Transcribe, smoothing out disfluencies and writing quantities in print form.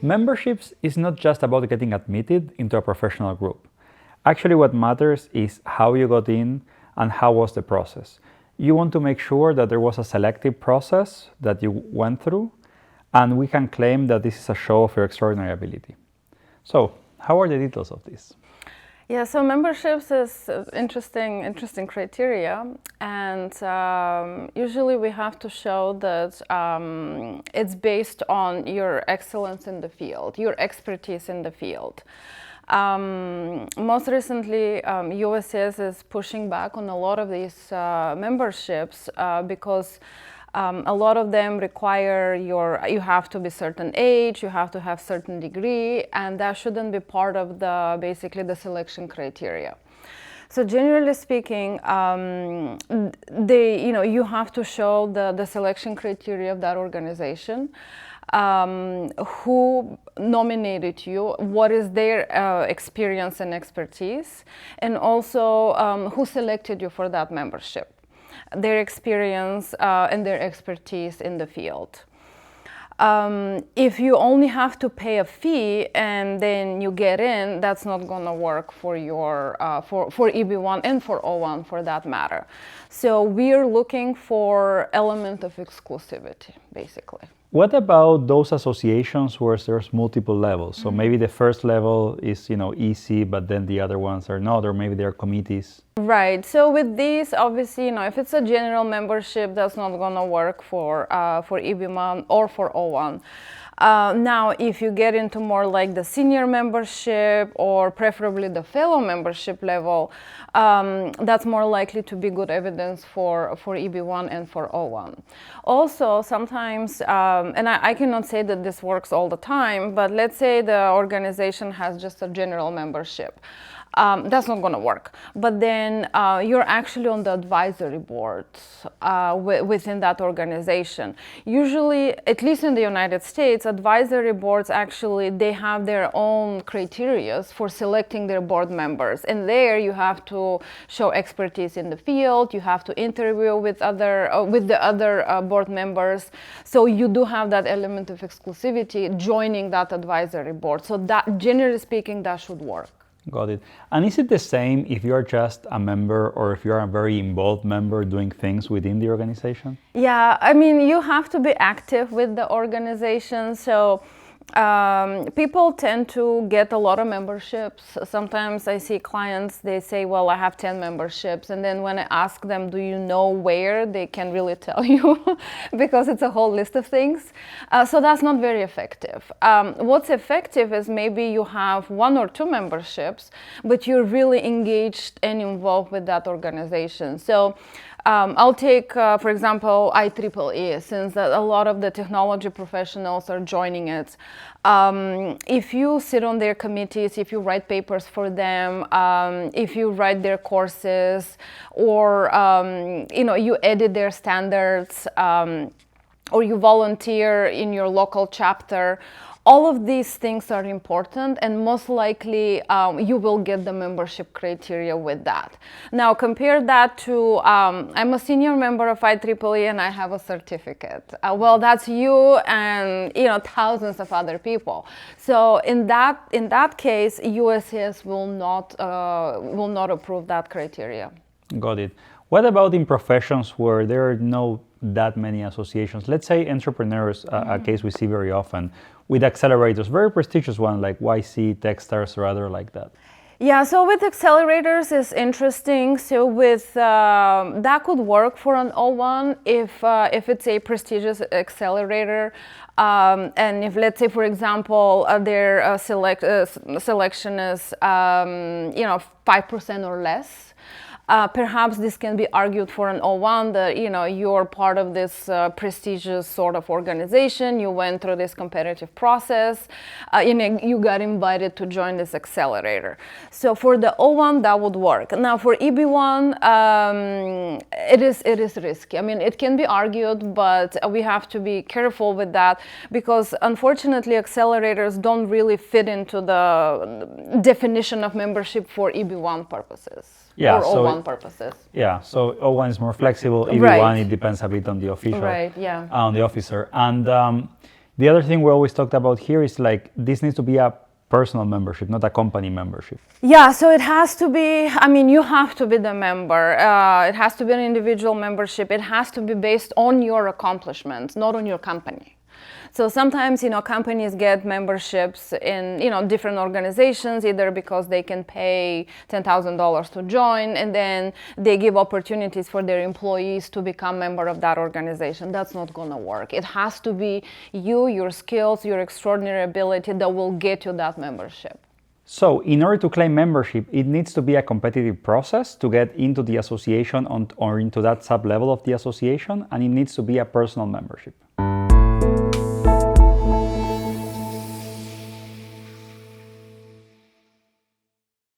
Memberships is not just about getting admitted into a professional group. Actually, what matters is how you got in and how was the process. You want to make sure that there was a selective process that you went through, and we can claim that this is a show of your extraordinary ability. So, how are the details of this? Yeah, so memberships is interesting criteria, and usually we have to show that it's based on your excellence in the field, your expertise in the field. Most recently, USCIS is pushing back on a lot of these memberships because a lot of them require you have to be certain age, you have to have certain degree, and that shouldn't be part of basically the selection criteria. So generally speaking, you have to show the selection criteria of that organization. Who nominated you, what is their experience and expertise, and also who selected you for that membership, their experience and their expertise in the field. If you only have to pay a fee and then you get in, that's not going to work for your for EB1 and for O1 for that matter. So we're looking for element of exclusivity, basically. What about those associations where there's multiple levels? So maybe the first level is, easy, but then the other ones are not, or maybe they're committees. Right. So with these, obviously, if it's a general membership, that's not going to work for EB1 or for O1. Now, if you get into more like the senior membership or preferably the fellow membership level, that's more likely to be good evidence for EB1 and for O1. Also, sometimes, and I cannot say that this works all the time, but let's say the organization has just a general membership. That's not going to work. But then you're actually on the advisory board within that organization. Usually, at least in the United States, advisory boards actually, they have their own criteria for selecting their board members. And there you have to show expertise in the field, you have to interview with the other board members. So you do have that element of exclusivity joining that advisory board. So that, generally speaking, that should work. Got it. And is it the same if you're just a member or if you're a very involved member doing things within the organization? Yeah, I mean, you have to be active with the organization. So people tend to get a lot of memberships. Sometimes I see clients, they say, well, I have 10 memberships. And then when I ask them, do you know where, they can really tell you because it's a whole list of things. So that's not very effective. What's effective is maybe you have 1 or 2 memberships, but you're really engaged and involved with that organization. So I'll take, for example, IEEE, since a lot of the technology professionals are joining it. If you sit on their committees, if you write papers for them, if you write their courses, or you edit their standards, or you volunteer in your local chapter, all of these things are important, and most likely you will get the membership criteria with that. Now compare that to I'm a senior member of IEEE and I have a certificate. Well, that's you and thousands of other people. So in that case, USCIS will not approve that criteria. Got it. What about in professions where there are not that many associations? Let's say entrepreneurs, a case we see very often, with accelerators, very prestigious one like YC, Techstars, or other like that. Yeah, so with accelerators is interesting. So with that could work for an O1 if it's a prestigious accelerator, and if, let's say, for example, their selection is 5% or less. Perhaps this can be argued for an O1 that you're part of this prestigious sort of organization. You went through this competitive process. You got invited to join this accelerator. So for the O1, that would work. Now for EB1, it is risky. I mean, it can be argued, but we have to be careful with that because unfortunately, accelerators don't really fit into the definition of membership for EB1 purposes. Yeah, or so O1 purposes. Yeah, so O1 is more flexible. EB1, Right. It depends a bit on the official, Right, yeah. on the officer. And The other thing we always talked about here is like this needs to be a personal membership, not a company membership. Yeah, so it has to be, I mean, you have to be the member. It has to be an individual membership. It has to be based on your accomplishments, not on your company. So sometimes, companies get memberships in, different organizations, either because they can pay $10,000 to join, and then they give opportunities for their employees to become member of that organization. That's not gonna work. It has to be you, your skills, your extraordinary ability that will get you that membership. So in order to claim membership, it needs to be a competitive process to get into the association or into that sub-level of the association, and it needs to be a personal membership.